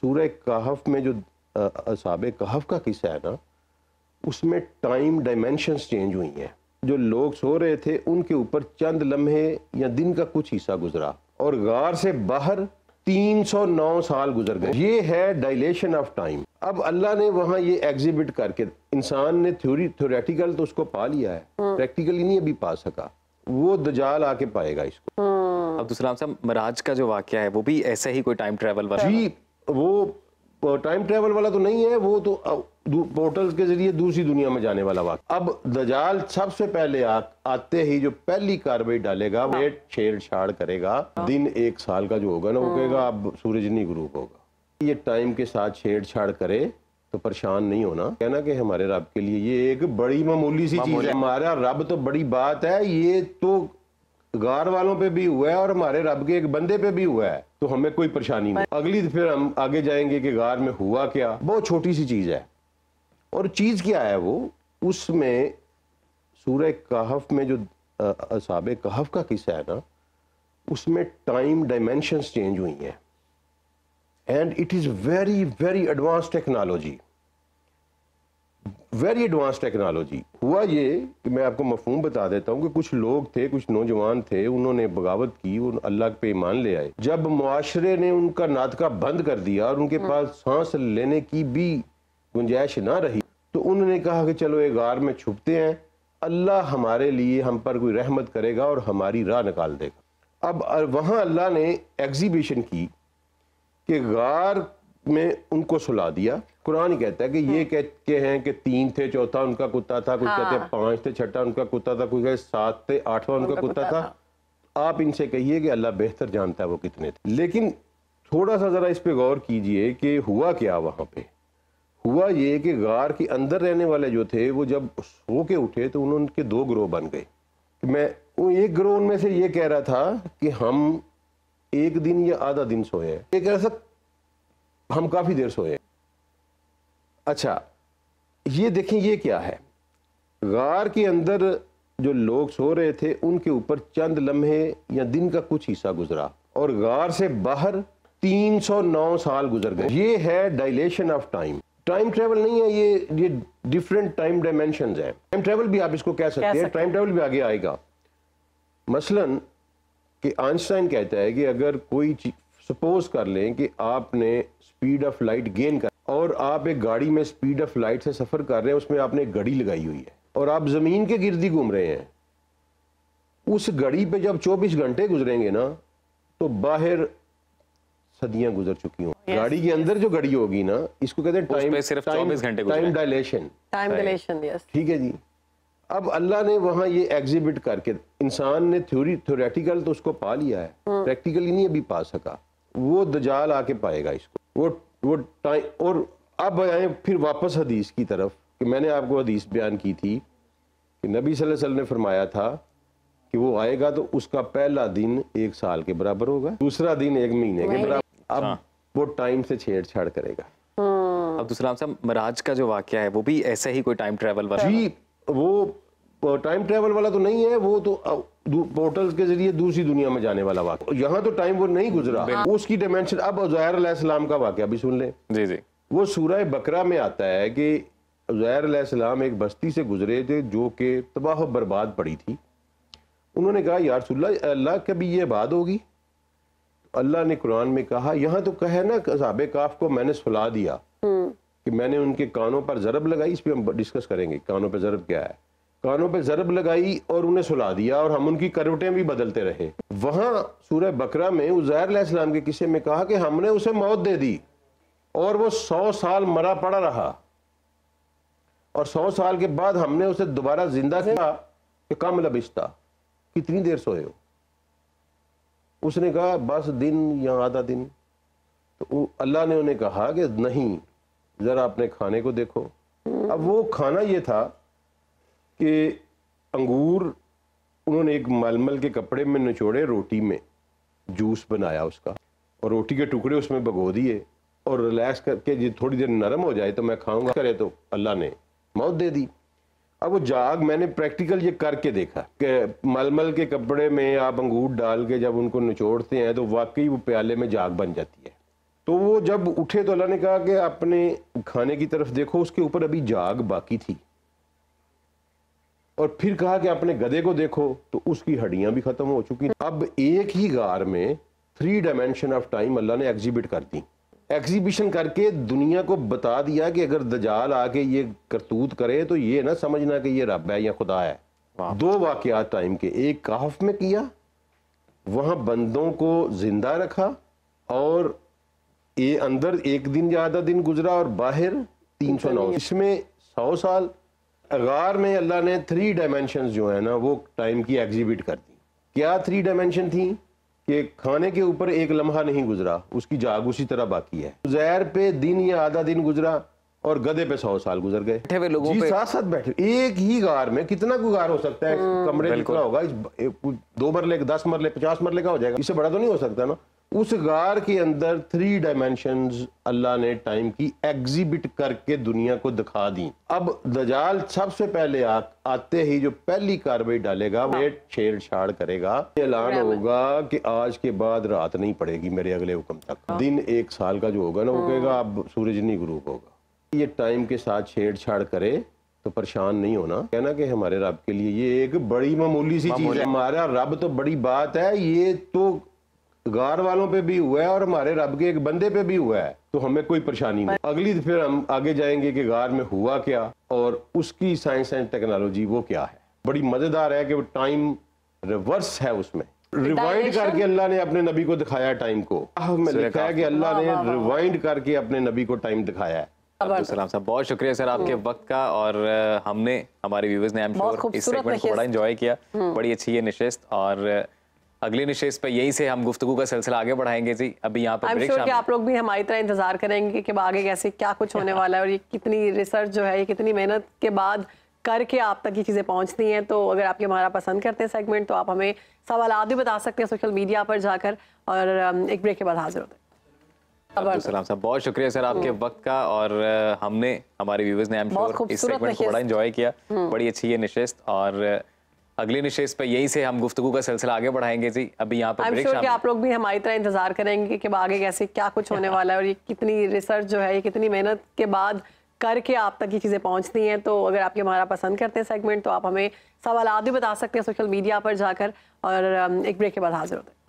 سورہ کہف میں جو اصحاب کہف کا قصہ ہے نا، اس میں ٹائم ڈائمینشنز چینج ہوئی ہیں. جو لوگ سو رہے تھے ان کے اوپر چند لمحے یا دن کا کچھ حصہ گزرا، اور غار سے باہر 309 سال گزر گئے. یہ ہے ڈائلیشن آف ٹائم. اب اللہ نے وہاں یہ ایگزیبٹ کر کے، انسان نے تھیوریٹیکل تو اس کو پا لیا ہے، پریکٹیکلی نہیں ابھی پا سکا. وہ دجال آ کے پائے گا اس کو. عبدالسلام صاحب، معراج کا جو واقعہ ہے وہ بھی ایسا ہی کوئی ٹائم ٹریول والا؟ جی، وہ ٹائم ٹریول والا تو نہیں ہے، وہ تو پورٹلز کے ذریعے دوسری دنیا میں جانے والا واقعہ. اب دجال سب سے پہلے آتے ہی جو پہلی کارروائی ڈالے گا وہ چھیڑ چھاڑ کرے گا. دن 1 سال کا جو ہوگا نا، وہ کہے گا اب سورج نہیں غروب ہوگا. یہ ٹائم کے ساتھ چھیڑ چھاڑ کرے تو پریشان نہیں ہونا، کہنا کہ ہمارے رب کے لیے یہ ایک بڑی معمولی سی چیز ہے. ہمارا رب تو بڑی بات ہے، یہ تو غار والوں پہ بھی ہوا ہے اور ہمارے رب کے ایک بندے پہ بھی ہوا ہے، تو ہمیں کوئی پریشانی نہیں. اگلی پھر ہم آگے جائیں گے کہ غار میں ہوا کیا. بہت چھوٹی سی چیز ہے. اور چیز کیا ہے وہ؟ اس میں سورہ کہف میں جو اصحاب کہف کا قصہ ہے نا، اس میں ٹائم ڈائمینشنز چینج ہوئی ہیں. And it is very very advance technology, very advance technology. ہوا یہ کہ میں آپ کو مفہوم بتا دیتا ہوں کہ کچھ لوگ تھے، کچھ نوجوان تھے، انہوں نے بغاوت کی، وہ اللہ پہ ایمان لے آئے. جب معاشرے نے ان کا ناطقہ بند کر دیا اور ان کے پاس سانس لینے کی بھی گنجائش نہ رہی، تو انہوں نے کہا کہ چلو ایک غار میں چھپتے ہیں، اللہ ہمارے لیے ہم پر کوئی رحمت کرے گا اور ہماری راہ نکال دے گا. اب وہاں اللہ نے ایگزیبیشن کی کہ غار میں ان کو سلا دیا. قرآن کہتا ہے کہ یہ کہتے ہیں کہ 3 تھے، چوتھا ان کا کتا تھا، کچھ کہتے ہیں 5 تھے، چھٹا ان کا کتا تھا، کچھ کہتے 7 تھے، 8واں ان کا کتا تھا. آپ ان سے کہیے کہ اللہ بہتر جانتا ہے وہ کتنے تھے. لیکن تھوڑا سا ذرا اس پہ غور کیجئے کہ ہوا کیا وہاں پہ. ہوا یہ کہ غار کے اندر رہنے والے جو تھے وہ جب سو کے اٹھے تو انہوں کے 2 گروہ بن گئے. ایک گروہ ان میں سے یہ کہہ رہا تھا کہ ہم 1 دن یا آدھا دن سوئے ہیں، یہ کہہ رہا تھا ہم کافی دیر سوئے. اچھا، یہ دیکھیں یہ کیا ہے. غار کے اندر جو لوگ سو رہے تھے ان کے اوپر چند لمحے یا دن کا کچھ حصہ گزرا، اور غار سے باہر 309 سال گزر گئے. یہ ہے dilation of time. Time travel نہیں ہے، یہ ڈیفرنٹ ٹائم ڈائمینشنز ہیں. ٹائم ٹریول بھی آپ اس کو کہہ سکتے ہیں، ٹائم ٹریول بھی آگے آئے گا. مثلاً کہ آئنسٹائن کہتا ہے کہ اگر کوئی سپوز کر لیں کہ آپ نے سپیڈ آف لائٹ گین کر، اور آپ ایک گاڑی میں سپیڈ آف لائٹ سے سفر کر رہے ہیں، اس میں آپ نے ایک گھڑی لگائی ہوئی ہے اور آپ زمین کے گرد ہی گھوم رہے ہیں. اس گھڑی پہ جب 24 گھنٹے گزریں گے نا تو باہر صدیاں گزر چکی ہوں. گاڑی کے اندر جو گھڑی ہوگی نا، اس کو کہتے ہیں ٹائم ڈائلیشن. ٹھیک ہے جی. اب اللہ نے وہاں یہ ایگزیبٹ کر کے، انسان نے تھیوریٹیکل تو اس کو پا لیا ہے، پریکٹیکلی نہیں ابھی پا سکا. وہ دجال آ کے پائے گا اس کو. وہ ٹائم. اور اب آئیں پھر واپس حدیث کی طرف کہ میں نے آپ کو حدیث بیان کی تھی کہ نبی صلی اللہ علیہ وسلم نے فرمایا تھا کہ وہ آئے گا تو اس کا پہلا دن 1 سال کے برابر ہوگا، دوسرا دن 1 مہینے کے برابر. اب وہ ٹائم سے چھیڑ چھاڑ کرے گا. عبدالسلام صاحب، معراج کا جو واقعہ ہے وہ بھی ایسا ہی کوئی ٹائم ٹریول والا؟ جی، وہ ٹائم ٹریول والا تو نہیں ہے، وہ تو پورٹلز کے ذریعے دوسری دنیا میں جانے والا واقعہ. یہاں تو ٹائم وہ نہیں گزرا، اس کی ڈائمینشن. اب عزیر علیہ السلام کا واقعہ بھی سن لیں. جی جی. وہ سورہ بقرہ میں آتا ہے کہ عزیر علیہ السلام ایک بستی سے گزرے تھے جو کہ تباہ و برباد پڑی تھی. انہوں نے کہا یا رسول اللہ کبھی یہ بات ہوگی؟ اللہ نے قرآن میں کہا، یہاں تو کہے نا اصحاب کہف کو میں نے سلا دیا کہ میں نے ان کے کانوں پر ضرب لگائی. اس پہ ہم ڈسکس کریں گے کانوں پہ ضرب کیا ہے. کانوں پہ ضرب لگائی اور انہیں سلا دیا اور ہم ان کی کروٹیں بھی بدلتے رہے. وہاں سورہ بقرہ میں عزیر علیہ السلام کے قصے میں کہا کہ ہم نے اسے موت دے دی اور وہ 100 سال مرا پڑا رہا، اور 100 سال کے بعد ہم نے اسے دوبارہ زندہ کیا کہ کم لبستہ، کتنی دیر سوئے ہو؟ اس نے کہا بس دن یا آدھا دن. تو اللہ نے انہیں کہا کہ نہیں، ذرا اپنے کھانے کو دیکھو. اب وہ کھانا یہ تھا کہ انگور انہوں نے ایک ململ کے کپڑے میں نچوڑے، روٹی میں جوس بنایا اس کا، اور روٹی کے ٹکڑے اس میں بھگو دیے اور ریلیکس کر کے یہ تھوڑی دیر نرم ہو جائے تو میں کھاؤں گا. کرے تو اللہ نے موت دے دی. اب وہ جاگ، میں نے پریکٹیکل یہ کر کے دیکھا کہ ململ کے کپڑے میں آپ انگور ڈال کے جب ان کو نچوڑتے ہیں تو واقعی وہ پیالے میں جاگ بن جاتی ہے. تو وہ جب اٹھے تو اللہ نے کہا کہ اپنے کھانے کی طرف دیکھو، اس کے اوپر ابھی جاگ باقی تھی، اور پھر کہا کہ اپنے گدھے کو دیکھو تو اس کی ہڈیاں بھی ختم ہو چکی. اب ایک ہی غار میں 3 ڈائمینشن آف ٹائم اللہ نے ایگزیبٹ کر دی. ایگزیبیشن کر کے دنیا کو بتا دیا کہ اگر دجال آ کے یہ کرتوت کرے تو یہ نہ سمجھنا کہ یہ رب ہے یا خدا ہے. 2 واقعات ٹائم کے، ایک کہف میں کیا، وہاں بندوں کو زندہ رکھا، اور یہ اندر 1 دن یا آدھا دن گزرا، اور باہر 309، اس میں 100 سال. غار میں اللہ نے 3 ڈائمینشنز جو ہیں نا وہ ٹائم کی ایگزیبٹ کر دی. کیا 3 ڈائمینشن تھیں؟ کہ کھانے کے اوپر 1 لمحہ نہیں گزرا، اس کی جاگ اسی طرح باقی ہے. زہر پہ دن یا آدھا دن گزرا، اور گدھے پہ 100 سال گزر گئے. بیٹھے ہوئے لوگوں پہ ساتھ ساتھ بیٹھے ایک ہی غار میں. کتنا کوئی غار ہو سکتا ہے؟ کمرے جتنا ہوگا، 2 مرلے 10 مرلے 50 مرلے کا ہو جائے گا، اس سے بڑا تو نہیں ہو سکتا نا. اس غار کے اندر 3 ڈائمینشنز اللہ نے ٹائم کی ایگزیبٹ کر کے دنیا کو دکھا دی. اب دجال سب سے پہلے آتے ہی جو پہلی کارروائی ڈالے گا وہ چھیڑ چھاڑ کرے گا. اعلان ہوگا کہ آج کے بعد رات نہیں پڑے گی میرے اگلے حکم تک. دن 1 سال کا جو ہوگا نا وہ کہے گا اب سورج نہیں غروب ہوگا. یہ ٹائم کے ساتھ چھیڑ چھاڑ کرے تو پریشان نہیں ہونا، کہنا کہ ہمارے رب کے لیے یہ ایک بڑی معمولی سی چیز ہے. ہمارا رب تو بڑی بات ہے، یہ تو غار والوں پہ بھی ہوا ہے اور ہمارے رب کے ایک بندے پہ بھی ہوا ہے، تو ہمیں کوئی پریشانی نہیں. اگلی پھر ہم آگے جائیں گے کہ غار میں ہوا کیا اور اس کی سائنس اینڈ ٹیکنالوجی وہ کیا ہے. بڑی مزیدار ہے کہ وہ ٹائم ریورس ہے، اس میں ریوائنڈ کر کے اللہ نے اپنے نبی کو دکھایا ٹائم کو. میں لکھا ہے کہ اللہ نے ریوائنڈ کر کے اپنے نبی کو ٹائم دکھایا ہے. عبدالسلام صاحب بہت شکریہ سر آپ کے وقت کا، اور ہم نے ہمارے ویورز نے اس سیگمنٹ کو بڑا انجوائے کیا. بڑی اچھی یہ نشست، اور اگلی نشست پہ یہی سے ہم گفتگو کا سلسلہ آگے بڑھائیں گے. جی ابھی یہاں پر بریک شامل. آپ لوگ بھی ہماری طرح انتظار کریں گے کہ آگے کیسے کیا کچھ ہونے والا ہے، اور یہ کتنی ریسرچ جو ہے، یہ کتنی محنت کے بعد کر کے آپ تک یہ چیزیں پہنچتی ہیں. تو اگر آپ ہمارا پسند کرتے ہیں سیگمنٹ تو آپ ہمیں سوالات بھی بتا سکتے ہیں سوشل میڈیا پر جا کر، اور ایک بریک کے بعد حاضر ہوتے ہیں. عبدالسلام صاحب بہت شکریہ سر آپ کے وقت کا، اور ہم نے ہمارے ویورز نے اس سیگمنٹ کو بڑا انجوائے کیا. بڑی اچھی یہ نشست، اور اگلی نشست پہ یہی سے ہم گفتگو کا سلسلہ آگے بڑھائیں گے. جی ابھی یہاں پر بریک شامل. آپ لوگ بھی ہماری طرح انتظار کریں گے کہ آگے کیسے کیا کچھ ہونے والا ہے، اور یہ کتنی ریسرچ جو ہے، یہ کتنی محنت کے بعد کر کے آپ تک یہ چیزیں پہنچتی ہیں. تو اگر آپ ہمارا پسند کرتے ہیں سیگمنٹ تو آپ ہمیں سوالات بھی بتا سکتے ہیں سوشل میڈیا پر جا کر، اور ایک بریک کے بعد حاضر ہوتے ہیں.